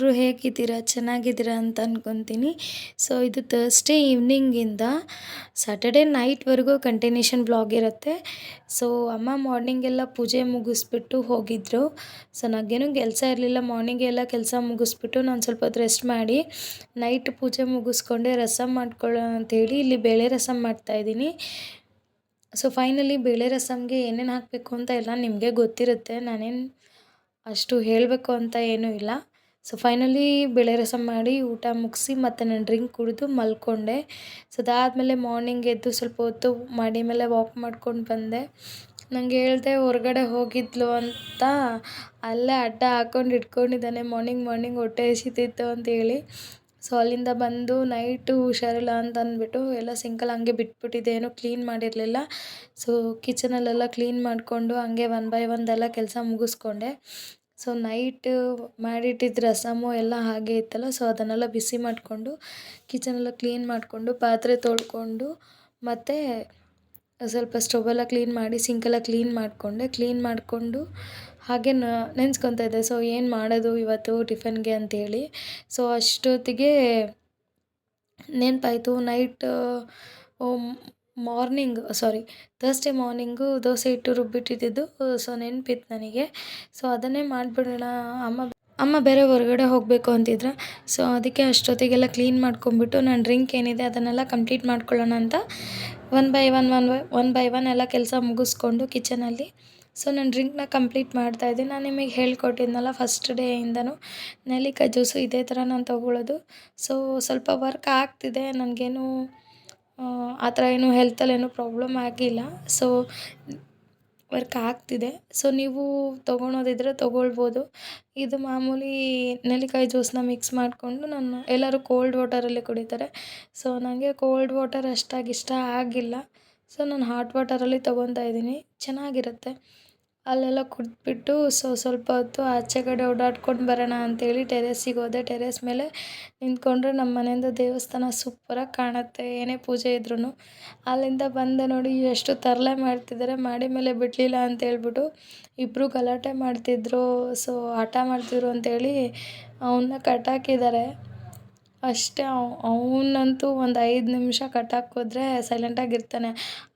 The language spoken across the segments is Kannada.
ಎಲ್ಲರೂ ಹೇಗಿದ್ದೀರಾ? ಚೆನ್ನಾಗಿದ್ದೀರಾ ಅಂತ ಅಂದ್ಕೊತೀನಿ. ಸೊ ಇದು ಥರ್ಸ್‌ಡೇ ಈವ್ನಿಂಗಿಂದ ಸ್ಯಾಟರ್ಡೇ ನೈಟ್‌ವರೆಗೂ ಕಂಟಿನ್ಯೂಷನ್ ಬ್ಲಾಗ್ ಇರುತ್ತೆ. ಸೊ ಅಮ್ಮ ಮಾರ್ನಿಂಗೆಲ್ಲ ಪೂಜೆ ಮುಗಿಸ್ಬಿಟ್ಟು ಹೋಗಿದ್ದರು. ಸೊ ನನಗೇನು ಕೆಲಸ ಇರಲಿಲ್ಲ. ಮಾರ್ನಿಂಗೆ ಎಲ್ಲ ಕೆಲಸ ಮುಗಿಸ್ಬಿಟ್ಟು ನಾನು ಸ್ವಲ್ಪ ಹೊತ್ತು ರೆಸ್ಟ್ ಮಾಡಿ ನೈಟ್ ಪೂಜೆ ಮುಗಿಸ್ಕೊಂಡೆ ರಸಮ್ ಮಾಡ್ಕೊಳ್ಳೋಣ ಅಂಥೇಳಿ ಇಲ್ಲಿ ಬೇಳೆ ರಸಮ್ ಮಾಡ್ತಾಯಿದ್ದೀನಿ. ಸೊ ಫೈನಲಿ ಬೇಳೆ ರಸಮ್ಗೆ ಏನೇನು ಹಾಕಬೇಕು ಅಂತ ಎಲ್ಲ ನಿಮಗೆ ಗೊತ್ತಿರುತ್ತೆ. ನಾನೇನು ಅಷ್ಟು ಹೇಳಬೇಕು ಅಂತ ಏನೂ ಇಲ್ಲ. ಸೊ ಫೈನಲಿ ಬೇಳೆ ರಸಮ್ ಮಾಡಿ ಊಟ ಮುಗಿಸಿ ಮತ್ತು ನಾನು ಡ್ರಿಂಕ್ ಕುಡಿದು ಮಲ್ಕೊಂಡೆ. ಸೊ ಅದಾದಮೇಲೆ ಮಾರ್ನಿಂಗ್ ಎದ್ದು ಸ್ವಲ್ಪ ಹೊತ್ತು ಮಾಡಿ ಮೇಲೆ ವಾಕ್ ಮಾಡ್ಕೊಂಡು ಬಂದೆ. ನನಗೆ ಹೇಳಿದೆ ಹೊರಗಡೆ ಹೋಗಿದ್ಲು ಅಂತ ಅಲ್ಲೇ ಅಡ್ಡ ಹಾಕ್ಕೊಂಡು ಇಟ್ಕೊಂಡಿದ್ದಾನೆ ಮಾರ್ನಿಂಗ್ ಹೊಟ್ಟೆ ಹಸಿತಿತ್ತು ಅಂತೇಳಿ. ಸೊ ಅಲ್ಲಿಂದ ಬಂದು ನೈಟು ಹುಷಾರಿಲ್ಲ ಅಂತ ಅಂದ್ಬಿಟ್ಟು ಎಲ್ಲ ಸಿಂಕಲ್ಲಿ ಹಂಗೆ ಬಿಟ್ಬಿಟ್ಟಿದ್ದೆ, ಏನೂ ಕ್ಲೀನ್ ಮಾಡಿರಲಿಲ್ಲ. ಸೊ ಕಿಚನಲ್ಲೆಲ್ಲ ಕ್ಲೀನ್ ಮಾಡಿಕೊಂಡು ಹಂಗೆ ಒನ್ ಬೈ ಒಂದೆಲ್ಲ ಕೆಲಸ ಮುಗಿಸ್ಕೊಂಡೆ. ಸೊ ನೈಟು ಮಾಡಿಟ್ಟಿದ್ದ ರಸಮು ಎಲ್ಲ ಹಾಗೆ ಇತ್ತಲ್ಲ, ಸೊ ಅದನ್ನೆಲ್ಲ ಬಿಸಿ ಮಾಡಿಕೊಂಡು ಕಿಚನೆಲ್ಲ ಕ್ಲೀನ್ ಮಾಡಿಕೊಂಡು ಪಾತ್ರೆ ತೊಳ್ಕೊಂಡು ಮತ್ತು ಸ್ವಲ್ಪ ಸ್ಟವೆಲ್ಲ ಕ್ಲೀನ್ ಮಾಡಿ ಸಿಂಕೆಲ್ಲ ಕ್ಲೀನ್ ಮಾಡಿಕೊಂಡು ಹಾಗೆ ನೆನೆಸ್ಕೊತಾ ಇದ್ದೆ. ಸೊ ಏನು ಮಾಡೋದು ಇವತ್ತು ಟಿಫನ್ಗೆ ಅಂಥೇಳಿ. ಸೊ ಅಷ್ಟೊತ್ತಿಗೆ ನೆನಪಾಯಿತು ನೈಟ್ ಥರ್ಸ್‌ಡೇ ಮಾರ್ನಿಂಗು ದೋಸೆ ಹಿಟ್ಟು ರುಬ್ಬಿಟ್ಟಿದ್ದಿದ್ದು. ಸೊ ನೆನಪಿತ್ತು ನನಗೆ. ಸೊ ಅದನ್ನೇ ಮಾಡಿಬಿಡೋಣ. ಅಮ್ಮ ಬೇರೆ ಹೊರಗಡೆ ಹೋಗಬೇಕು ಅಂತಿದ್ರು. ಸೊ ಅದಕ್ಕೆ ಅಷ್ಟೊತ್ತಿಗೆಲ್ಲ ಕ್ಲೀನ್ ಮಾಡ್ಕೊಂಬಿಟ್ಟು ನಾನು ಡ್ರಿಂಕ್ ಏನಿದೆ ಅದನ್ನೆಲ್ಲ ಕಂಪ್ಲೀಟ್ ಮಾಡ್ಕೊಳ್ಳೋಣ ಅಂತ ಒನ್ ಬೈ ಒನ್ ಎಲ್ಲ ಕೆಲಸ ಮುಗಿಸ್ಕೊಂಡು ಕಿಚನಲ್ಲಿ ಸೊ ನಾನು ಡ್ರಿಂಕ್ನ ಕಂಪ್ಲೀಟ್ ಮಾಡ್ತಾಯಿದ್ದೆ. ನಾನು ನಿಮಗೆ ಹೇಳ್ಕೊಟ್ಟಿದ್ನಲ್ಲ ಫಸ್ಟ್ ಡೇಯಿಂದನೂ ನೆಲ್ಲಿಕಾಯಿ ಜ್ಯೂಸು ಇದೇ ಥರ ನಾನು ತೊಗೊಳ್ಳೋದು. ಸೊ ಸ್ವಲ್ಪ ವರ್ಕ್ ಆಗ್ತಿದೆ, ನನಗೇನು ಆ ಥರ ಏನೂ ಹೆಲ್ತಲ್ಲೇನೂ ಪ್ರಾಬ್ಲಮ್ ಆಗಿಲ್ಲ. ಸೊ ವರ್ಕ್ ಆಗ್ತಿದೆ. ಸೊ ನೀವು ತೊಗೊಳೋದಿದ್ರೆ ತೊಗೊಳ್ಬೋದು. ಇದು ಮಾಮೂಲಿ ನೆಲ್ಲಿಕಾಯಿ ಜ್ಯೂಸನ್ನ ಮಿಕ್ಸ್ ಮಾಡಿಕೊಂಡು ಎಲ್ಲರೂ ಕೋಲ್ಡ್ ವಾಟರಲ್ಲಿ ಕುಡಿತಾರೆ. ಸೊ ನನಗೆ ಕೋಲ್ಡ್ ವಾಟರ್ ಅಷ್ಟಾಗಿ ಇಷ್ಟ ಆಗಿಲ್ಲ. ಸೊ ನಾನು ಹಾಟ್ ವಾಟರಲ್ಲಿ ತೊಗೊತಾ ಇದ್ದೀನಿ, ಚೆನ್ನಾಗಿರುತ್ತೆ. ಅಲ್ಲೆಲ್ಲ ಕುಡಿದ್ಬಿಟ್ಟು ಸ್ವಲ್ಪ ಹೊತ್ತು ಆಚೆ ಕಡೆ ಓಡಾಡ್ಕೊಂಡು ಬರೋಣ ಅಂಥೇಳಿ ಟೆರೆಸ್ಸಿಗೆ ಹೋದೆ. ಟೆರೆಸ್ ಮೇಲೆ ನಿಂತ್ಕೊಂಡ್ರೆ ನಮ್ಮ ಮನೆಯಿಂದ ದೇವಸ್ಥಾನ ಸೂಪರಾಗಿ ಕಾಣುತ್ತೆ, ಏನೇ ಪೂಜೆ ಇದ್ರೂ. ಅಲ್ಲಿಂದ ಬಂದೆ ನೋಡಿ ಎಷ್ಟು ತರಲೆ ಮಾಡ್ತಿದ್ದಾರೆ, ಮಾಡಿ ಮೇಲೆ ಬಿಡಲಿಲ್ಲ ಅಂತೇಳ್ಬಿಟ್ಟು ಇಬ್ಬರು ಗಲಾಟೆ ಮಾಡ್ತಿದ್ರು. ಸೊ ಹಠ ಮಾಡ್ತಿದ್ರು ಅಂತೇಳಿ ಅವನ್ನ ಕಟ್ಟಾಕಿದ್ದಾರೆ ಅಷ್ಟೇ. ಅವನಂತೂ ಒಂದು 5 ನಿಮಿಷ ಕಟ್ಟಾಕೋದ್ರೆ ಸೈಲೆಂಟಾಗಿರ್ತಾನೆ.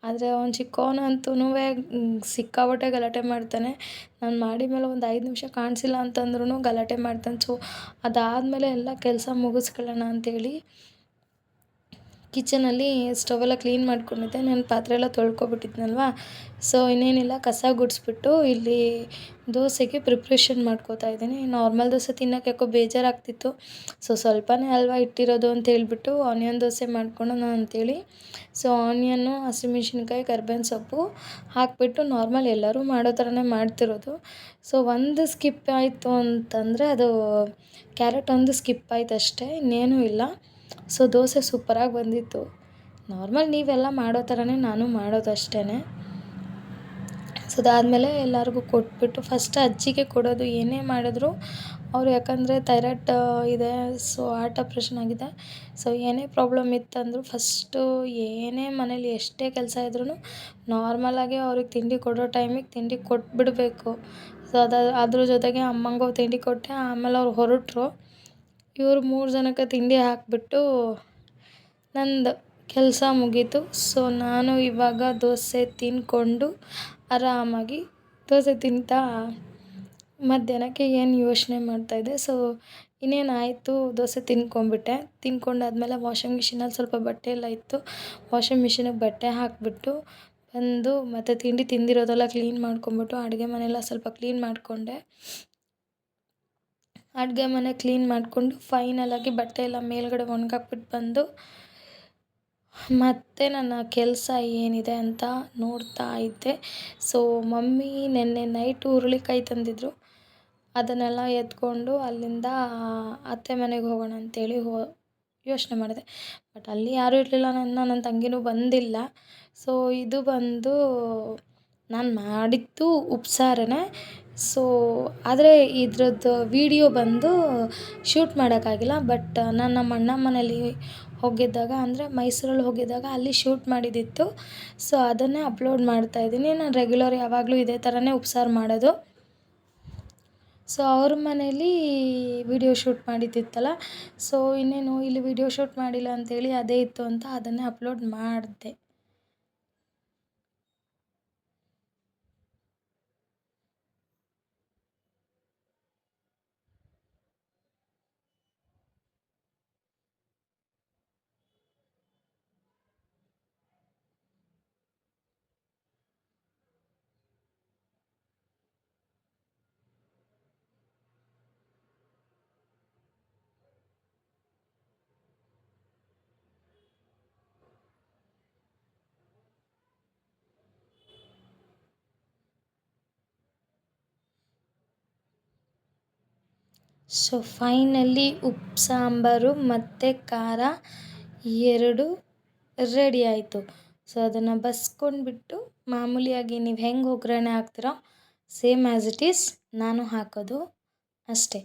ಆದರೆ ಅವ್ನು ಚಿಕ್ಕವನಂತೂ ಸಿಕ್ಕಾಪಟ್ಟೆ ಗಲಾಟೆ ಮಾಡ್ತಾನೆ. ನಾನು ಮಾಡಿ ಮೇಲೆ ಒಂದು 5 ನಿಮಿಷ ಕಾಣಿಸಿಲ್ಲ ಅಂತಂದ್ರೂ ಗಲಾಟೆ ಮಾಡ್ತಾನೆ. ಸೊ ಅದಾದಮೇಲೆ ಎಲ್ಲ ಕೆಲಸ ಮುಗಿಸ್ಕೊಳ್ಳೋಣ ಅಂಥೇಳಿ ಕಿಚನಲ್ಲಿ ಸ್ಟವೆಲ್ಲ ಕ್ಲೀನ್ ಮಾಡ್ಕೊಂಡಿದ್ದೆ. ನಾನು ಪಾತ್ರೆ ಎಲ್ಲ ತೊಳ್ಕೊಬಿಟ್ಟಿದ್ನಲ್ವ. ಸೊ ಇನ್ನೇನಿಲ್ಲ, ಕಸ ಗುಡಿಸ್ಬಿಟ್ಟು ಇಲ್ಲಿ ದೋಸೆಗೆ ಪ್ರಿಪ್ರೇಷನ್ ಮಾಡ್ಕೋತಾ ಇದ್ದೀನಿ. ನಾರ್ಮಲ್ ದೋಸೆ ತಿನ್ನೋಕೆ ಯಾಕೋ ಬೇಜಾರಾಗ್ತಿತ್ತು. ಸೊ ಸ್ವಲ್ಪನೇ ಅಲ್ವಾ ಇಟ್ಟಿರೋದು ಅಂತ ಹೇಳ್ಬಿಟ್ಟು ಆನಿಯನ್ ದೋಸೆ ಮಾಡ್ಕೊಳ್ಳೋಣ ಅಂಥೇಳಿ ಸೊ ಆನಿಯನ್ನು, ಹಸಿಮೆಣ್ಸಿನ್ಕಾಯಿ, ಕರ್ಬೇವಿನ ಸೊಪ್ಪು ಹಾಕಿಬಿಟ್ಟು ನಾರ್ಮಲ್ ಎಲ್ಲರೂ ಮಾಡೋ ಥರನೇ ಮಾಡ್ತಿರೋದು. ಸೊ ಒಂದು ಸ್ಕಿಪ್ ಆಯಿತು ಅಂತಂದರೆ ಅದು ಕ್ಯಾರೆಟ್ ಒಂದು ಸ್ಕಿಪ್ ಆಯ್ತು ಅಷ್ಟೇ, ಇನ್ನೇನೂ ಇಲ್ಲ. ಸೊ ದೋಸೆ ಸೂಪರಾಗಿ ಬಂದಿತ್ತು. ನಾರ್ಮಲ್ ನೀವೆಲ್ಲ ಮಾಡೋ ಥರನೇ ನಾನು ಮಾಡೋದಷ್ಟೇ. ಸೊ ಅದಾದಮೇಲೆ ಎಲ್ಲರಿಗೂ ಕೊಟ್ಬಿಟ್ಟು ಫಸ್ಟ್ ಅಜ್ಜಿಗೆ ಕೊಡೋದು, ಏನೇ ಮಾಡಿದ್ರು ಅವರು, ಯಾಕಂದರೆ ಥೈರಾಯ್ಡ್ ಇದೆ. ಸೊ ಹಾರ್ಟ್ ಆಪ್ರೇಷನ್ ಆಗಿದೆ. ಸೊ ಏನೇ ಪ್ರಾಬ್ಲಮ್ ಇತ್ತಂದರೂ ಫಸ್ಟು ಏನೇ ಮನೇಲಿ ಎಷ್ಟೇ ಕೆಲಸ ಇದ್ರೂ ನಾರ್ಮಲಾಗಿ ಅವ್ರಿಗೆ ತಿಂಡಿ ಕೊಡೋ ಟೈಮಿಗೆ ತಿಂಡಿ ಕೊಟ್ಬಿಡಬೇಕು. ಸೊ ಅದ್ರ ಜೊತೆಗೆ ಅಮ್ಮಂಗೂ ತಿಂಡಿ ಕೊಟ್ಟೆ. ಆಮೇಲೆ ಅವ್ರು ಹೊರಟರು. ಇವರು 3 ಜನಕ್ಕೆ ತಿಂಡಿ ಹಾಕಿಬಿಟ್ಟು ನಂದು ಕೆಲಸ ಮುಗೀತು. ಸೊ ನಾನು ಇವಾಗ ದೋಸೆ ತಿಂದ್ಕೊಂಡು ಆರಾಮಾಗಿ ದೋಸೆ ತಿಂತಾ ಮಧ್ಯಾಹ್ನಕ್ಕೆ ಏನು ಯೋಚನೆ ಮಾಡ್ತಾಯಿದ್ದೆ. ಸೊ ಇನ್ನೇನಾಯಿತು, ದೋಸೆ ತಿಂದ್ಕೊಂಡಾದ್ಮೇಲೆ ವಾಷಿಂಗ್ ಮಿಷಿನಲ್ಲಿ ಸ್ವಲ್ಪ ಬಟ್ಟೆ ಎಲ್ಲ ಇತ್ತು. ವಾಷಿಂಗ್ ಮಿಷಿನಿಗೆ ಬಟ್ಟೆ ಹಾಕಿಬಿಟ್ಟು ಬಂದು ಮತ್ತು ತಿಂಡಿ ತಿಂದಿರೋದೆಲ್ಲ ಕ್ಲೀನ್ ಮಾಡ್ಕೊಂಬಿಟ್ಟು ಅಡುಗೆ ಮನೆಯೆಲ್ಲ ಸ್ವಲ್ಪ ಕ್ಲೀನ್ ಮಾಡಿಕೊಂಡೆ. ಅಡುಗೆ ಮನೆ ಕ್ಲೀನ್ ಮಾಡಿಕೊಂಡು ಫೈನಲಾಗಿ ಬಟ್ಟೆ ಎಲ್ಲ ಮೇಲ್ಗಡೆ ಒಣಗಾಕ್ಬಿಟ್ಟು ಬಂದು ಮತ್ತೆ ನನ್ನ ಕೆಲಸ ಏನಿದೆ ಅಂತ ನೋಡ್ತಾ ಇದ್ದೆ. ಸೊ ಮಮ್ಮಿ ನೆನ್ನೆ ನೈಟು ಹುರುಳಿಕಾಯಿ ತಂದಿದ್ದರು. ಅದನ್ನೆಲ್ಲ ಎತ್ಕೊಂಡು ಅಲ್ಲಿಂದ ಅತ್ತೆ ಮನೆಗೆ ಹೋಗೋಣ ಅಂಥೇಳಿ ಯೋಚನೆ ಮಾಡಿದೆ. ಬಟ್ ಅಲ್ಲಿ ಯಾರೂ ಇರಲಿಲ್ಲ, ನನ್ನ ತಂಗಿನೂ ಬಂದಿಲ್ಲ. ಸೊ ಇದು ಬಂದು ನಾನು ಮಾಡಿದ್ದು ಉಪ್ಸಾರನೇ. ಸೊ ಆದರೆ ಇದ್ರದ್ದು ವೀಡಿಯೋ ಬಂದು ಶೂಟ್ ಮಾಡೋಕ್ಕಾಗಿಲ್ಲ. ಬಟ್ ನಾನು ನಮ್ಮ ಅಣ್ಣ ಮನೇಲಿ ಹೋಗಿದ್ದಾಗ, ಅಂದರೆ ಮೈಸೂರಲ್ಲಿ ಹೋಗಿದ್ದಾಗ ಅಲ್ಲಿ ಶೂಟ್ ಮಾಡಿದ್ದಿತ್ತು. ಸೊ ಅದನ್ನೇ ಅಪ್ಲೋಡ್ ಮಾಡ್ತಾಯಿದ್ದೀನಿ. ನಾನು ರೆಗ್ಯುಲರ್ ಯಾವಾಗಲೂ ಇದೇ ಥರನೇ ಉಪ್ಸಾರು ಮಾಡೋದು. ಸೊ ಅವ್ರ ಮನೇಲಿ ವಿಡಿಯೋ ಶೂಟ್ ಮಾಡಿದ್ದಿತ್ತಲ್ಲ, ಸೊ ಇನ್ನೇನು ಇಲ್ಲಿ ವಿಡಿಯೋ ಶೂಟ್ ಮಾಡಿಲ್ಲ ಅಂತೇಳಿ ಅದೇ ಇತ್ತು ಅಂತ ಅದನ್ನೇ ಅಪ್ಲೋಡ್ ಮಾಡಿದೆ. ಸೊ ಫೈನಲಿ ಉಪ್ಪು ಸಾಂಬಾರು ಮತ್ತು ಖಾರ ಎರಡು ರೆಡಿ ಆಯಿತು. ಸೊ ಅದನ್ನು ಬಸ್ಕೊಂಡ್ಬಿಟ್ಟು ಮಾಮೂಲಿಯಾಗಿ ನೀವು ಹೆಂಗೆ ಒಗ್ಗರಣೆ ಹಾಕ್ತೀರೋ ಸೇಮ್ ಆ್ಯಸ್ ಇಟ್ ಈಸ್ ನಾನು ಹಾಕೋದು ಅಷ್ಟೇ.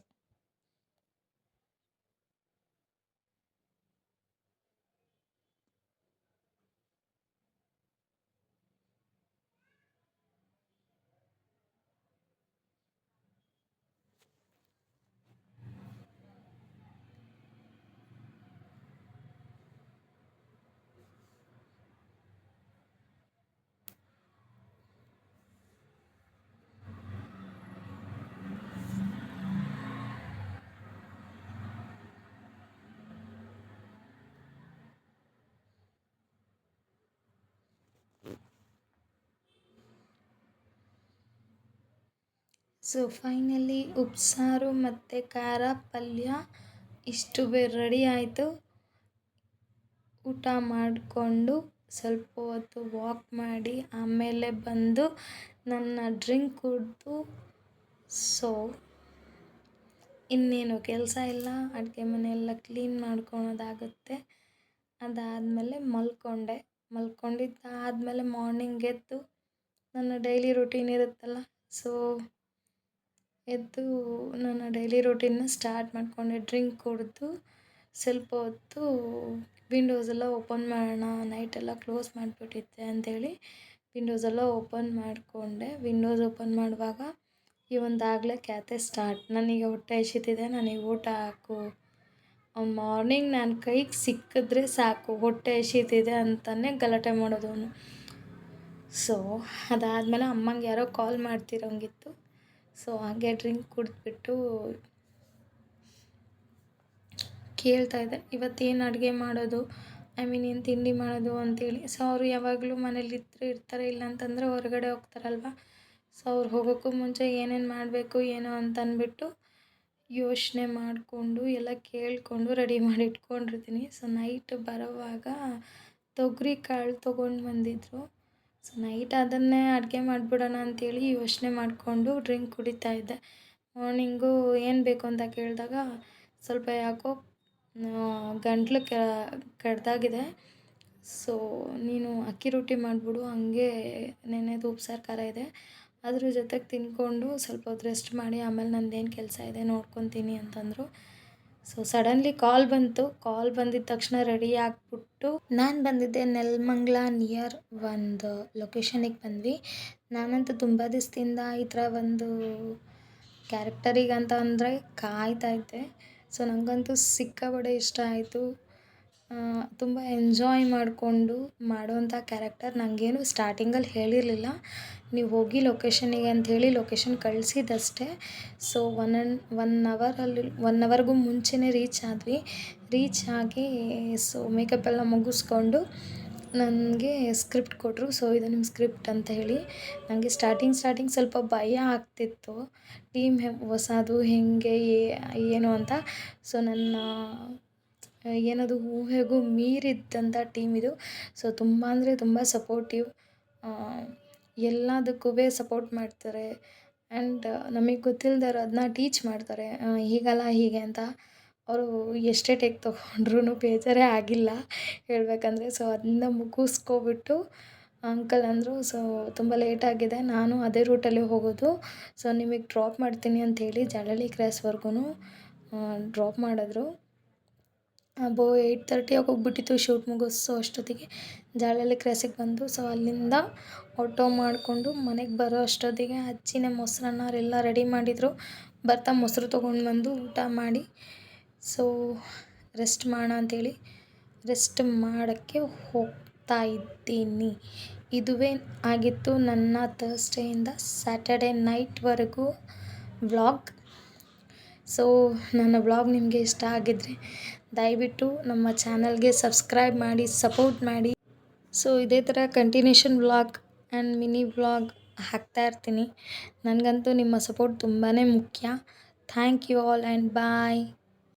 ಸೊ ಫೈನಲಿ ಉಪ್ಸಾರು ಮತ್ತು ಖಾರ ಪಲ್ಯ ಇಷ್ಟು ರೆಡಿ ಆಯಿತು. ಊಟ ಮಾಡಿಕೊಂಡು ಸ್ವಲ್ಪ ಹೊತ್ತು ವಾಕ್ ಮಾಡಿ ಆಮೇಲೆ ಬಂದು ನನ್ನ ಡ್ರಿಂಕ್ ಕುಡಿದು, ಸೊ ಇನ್ನೇನು ಕೆಲಸ ಇಲ್ಲ, ಅಡುಗೆ ಮನೆಯೆಲ್ಲ ಕ್ಲೀನ್ ಮಾಡ್ಕೊಳೋದಾಗುತ್ತೆ. ಅದಾದಮೇಲೆ ಮಲ್ಕೊಂಡಿದ್ದಾದಮೇಲೆ ಮಾರ್ನಿಂಗ್ ಎದ್ದು ನನ್ನ ಡೈಲಿ ರೂಟೀನ್ ಇರುತ್ತಲ್ಲ, ಸೊ ಎದ್ದು ನನ್ನ ಡೈಲಿ ರೂಟೀನ್ನ ಸ್ಟಾರ್ಟ್ ಮಾಡಿಕೊಂಡೆ. ಡ್ರಿಂಕ್ ಕುಡಿದು ಸ್ವಲ್ಪ ಹೊತ್ತು ವಿಂಡೋಸ್ ಎಲ್ಲ ಓಪನ್ ಮಾಡೋಣ, ನೈಟೆಲ್ಲ ಕ್ಲೋಸ್ ಮಾಡಿಬಿಟ್ಟಿದ್ದೆ ಅಂಥೇಳಿ ವಿಂಡೋಸ್ ಎಲ್ಲ ಓಪನ್ ಮಾಡಿಕೊಂಡೆ. ವಿಂಡೋಸ್ ಓಪನ್ ಮಾಡುವಾಗ ಇವಂದಾಗಲೇ ಕ್ಯಾತೆ ಸ್ಟಾರ್ಟ್, ನನಗೆ ಹೊಟ್ಟೆ ಹಸಿತಿದೆ, ನನಗೆ ಊಟ ಹಾಕು. ಅವ್ನು ಮಾರ್ನಿಂಗ್ ನನ್ನ ಕೈಗೆ ಸಿಕ್ಕಿದ್ರೆ ಸಾಕು ಹೊಟ್ಟೆ ಹಸಿತಿದೆ ಅಂತಲೇ ಗಲಾಟೆ ಮಾಡೋದು ಅವನು. ಸೊ ಅದಾದಮೇಲೆ ಅಮ್ಮಂಗೆ ಯಾರೋ ಕಾಲ್ ಮಾಡ್ತಿರೋಂಗಿತ್ತು. ಸೊ ಹಾಗೆ ಡ್ರಿಂಕ್ ಕುಡಿದ್ಬಿಟ್ಟು ಕೇಳ್ತಾಯಿದ್ದೆ ಇವತ್ತೇನು ಅಡುಗೆ ಮಾಡೋದು, ಏನು ತಿಂಡಿ ಮಾಡೋದು ಅಂತೇಳಿ. ಸೊ ಅವರು ಯಾವಾಗಲೂ ಮನೇಲಿ ಇರ್ತಾರೆ, ಇಲ್ಲ ಅಂತಂದರೆ ಹೊರಗಡೆ ಹೋಗ್ತಾರಲ್ವ. ಸೊ ಅವ್ರು ಹೋಗೋಕ್ಕೂ ಮುಂಚೆ ಏನೇನು ಮಾಡಬೇಕು ಏನೋ ಅಂತ ಅಂದ್ಬಿಟ್ಟು ಯೋಚನೆ ಮಾಡಿಕೊಂಡು ಎಲ್ಲ ಕೇಳಿಕೊಂಡು ರೆಡಿ ಮಾಡಿ ಇಟ್ಕೊಂಡಿರ್ತೀನಿ. ಸೊ ನೈಟ್ ಬರೋವಾಗ ತೊಗರಿ ಕಾಳು ತೊಗೊಂಡು ಬಂದಿದ್ದರು. ಸೊ ನೈಟ್ ಅದನ್ನೇ ಅಡುಗೆ ಮಾಡಿಬಿಡೋಣ ಅಂಥೇಳಿ ಯೋಚನೆ ಮಾಡಿಕೊಂಡು ಡ್ರಿಂಕ್ ಕುಡಿತಾಯಿದ್ದೆ. ಮಾರ್ನಿಂಗು ಏನು ಬೇಕು ಅಂತ ಕೇಳಿದಾಗ ಸ್ವಲ್ಪ ಯಾಕೋ ಗಂಟ್ಲು ಕೆಡ್ದಾಗಿದೆ, ಸೊ ನೀನು ಅಕ್ಕಿ ರೊಟ್ಟಿ ಮಾಡಿಬಿಡು, ಹಂಗೆ ನೆನ್ನೆದು ಉಪ್ಸಾರು ಖಾರ ಇದೆ, ಅದ್ರ ಜೊತೆಗೆ ತಿಂದ್ಕೊಂಡು ಸ್ವಲ್ಪ ಹೊತ್ತು ರೆಸ್ಟ್ ಮಾಡಿ ಆಮೇಲೆ ನಂದೇನು ಕೆಲಸ ಇದೆ ನೋಡ್ಕೊತೀನಿ ಅಂತಂದರು. ಸೊ ಸಡನ್ಲಿ ಕಾಲ್ ಬಂದಿದ್ದ ತಕ್ಷಣ ರೆಡಿ ಆಗಿಬಿಟ್ಟು ನಾನು ಬಂದಿದ್ದೆ ನೆಲಮಂಗಲ ನಿಯರ್ ಒಂದು ಲೊಕೇಶನಿಗೆ ಬಂದ್ವಿ. ನಾನಂತೂ ತುಂಬ ದಿವಸದಿಂದ ಈ ಥರ ಒಂದು ಕ್ಯಾರೆಕ್ಟರಿಗಂತ ಅಂದರೆ ಕಾಯ್ತಾಯಿದ್ದೆ. ಸೊ ನನಗಂತೂ ಸಿಕ್ಕಾಪಟ್ಟೆ ಇಷ್ಟ ಆಯಿತು. ತುಂಬ ಎಂಜಾಯ್ ಮಾಡಿಕೊಂಡು ಮಾಡೋವಂಥ ಕ್ಯಾರೆಕ್ಟರ್. ನನಗೇನು ಸ್ಟಾರ್ಟಿಂಗಲ್ಲಿ ಹೇಳಿರಲಿಲ್ಲ, ನೀವು ಹೋಗಿ ಲೊಕೇಶನಿಗೆ ಅಂಥೇಳಿ ಲೊಕೇಶನ್ ಕಳಿಸಿದ್ದಷ್ಟೇ. ಸೊ 1 ಅವರ್ಗೂ ಮುಂಚೆನೇ ರೀಚ್ ಆಗಿ ಸೊ ಮೇಕಪ್ ಎಲ್ಲ ಮುಗಿಸ್ಕೊಂಡು ನನಗೆ ಸ್ಕ್ರಿಪ್ಟ್ ಕೊಟ್ಟರು. ಸೊ ಇದು ನಿಮ್ಮ ಸ್ಕ್ರಿಪ್ಟ್ ಅಂತ ಹೇಳಿ. ನನಗೆ ಸ್ಟಾರ್ಟಿಂಗ್ ಸ್ವಲ್ಪ ಭಯ ಆಗ್ತಿತ್ತು, ಟೀಮ್ ಹೊಸದು ಹೇಗೆ ಏನು ಅಂತ. ಸೊ ನನ್ನ ಏನದು ಊಹೆಗೂ ಮೀರಿದ್ದಂಥ ಟೀಮ್ ಇದು. ಸೊ ತುಂಬ ಅಂದರೆ ತುಂಬ ಸಪೋರ್ಟಿವ್, ಎಲ್ಲದಕ್ಕೂ ಸಪೋರ್ಟ್ ಮಾಡ್ತಾರೆ. ಆ್ಯಂಡ್ ನಮಗೆ ಗೊತ್ತಿಲ್ಲದೆ ಇರೋದನ್ನ ಟೀಚ್ ಮಾಡ್ತಾರೆ, ಹೀಗಲ್ಲ ಹೀಗೆ ಅಂತ. ಅವರು ಎಷ್ಟೇ ಟೇಕ್ ತೊಗೊಂಡ್ರೂ ಬೇಜಾರೇ ಆಗಿಲ್ಲ ಹೇಳ್ಬೇಕಂದ್ರೆ. ಸೊ ಅದನ್ನ ಮುಗಿಸ್ಕೊಬಿಟ್ಟು ಅಂಕಲ್ ಅಂದರು, ಸೊ ತುಂಬ ಲೇಟಾಗಿದೆ, ನಾನು ಅದೇ ರೂಟಲ್ಲಿ ಹೋಗೋದು, ಸೊ ನಿಮಗೆ ಡ್ರಾಪ್ ಮಾಡ್ತೀನಿ ಅಂಥೇಳಿ ಜಾಲಹಳ್ಳಿ ಕ್ರಾಸ್ವರೆಗೂ ಡ್ರಾಪ್ ಮಾಡಿದ್ರು. ಅಬೌವ್ 8:30 ಹೋಗ್ಬಿಟ್ಟಿತ್ತು ಶೂಟ್ ಮುಗಿಸೋ ಅಷ್ಟೊತ್ತಿಗೆ. ಜಾಲಹಳ್ಳಿ ಕ್ರಾಸಿಗೆ ಬಂದು ಸೊ ಅಲ್ಲಿಂದ ಆಟೋ ಮಾಡಿಕೊಂಡು ಮನೆಗೆ ಬರೋ ಅಷ್ಟೊತ್ತಿಗೆ ಅಜ್ಜಿನೇ ಮೊಸರನ್ನ ಎಲ್ಲ ರೆಡಿ ಮಾಡಿದರು. ಬರ್ತಾ ಮೊಸರು ತೊಗೊಂಡು ಬಂದು ಊಟ ಮಾಡಿ ಸೊ ರೆಸ್ಟ್ ಮಾಡೋಣ ಅಂಥೇಳಿ ರೆಸ್ಟ್ ಮಾಡೋಕ್ಕೆ ಹೋಗ್ತಾ ಇದ್ದೀನಿ. ಇದುವೇ ಆಗಿತ್ತು ನನ್ನ ಥರ್ಸ್ಡೇಯಿಂದ ಸ್ಯಾಟರ್ಡೇ ನೈಟ್ವರೆಗೂ ವ್ಲಾಗ್. ಸೊ ನನ್ನ ವ್ಲಾಗ್ ನಿಮಗೆ ಇಷ್ಟ ಆಗಿದ್ದರೆ ದಯವಿಟ್ಟು ನಮ್ಮ ಚಾನಲ್ಗೆ ಸಬ್ಸ್ಕ್ರೈಬ್ ಮಾಡಿ, ಸಪೋರ್ಟ್ ಮಾಡಿ. ಸೊ ಇದೇ ಥರ continuation vlog and mini vlog ಹಾಕ್ತಾ ಇರ್ತೀನಿ. ನನಗಂತೂ ನಿಮ್ಮ ಸಪೋರ್ಟ್ ತುಂಬಾ ಮುಖ್ಯ. Thank you all and bye.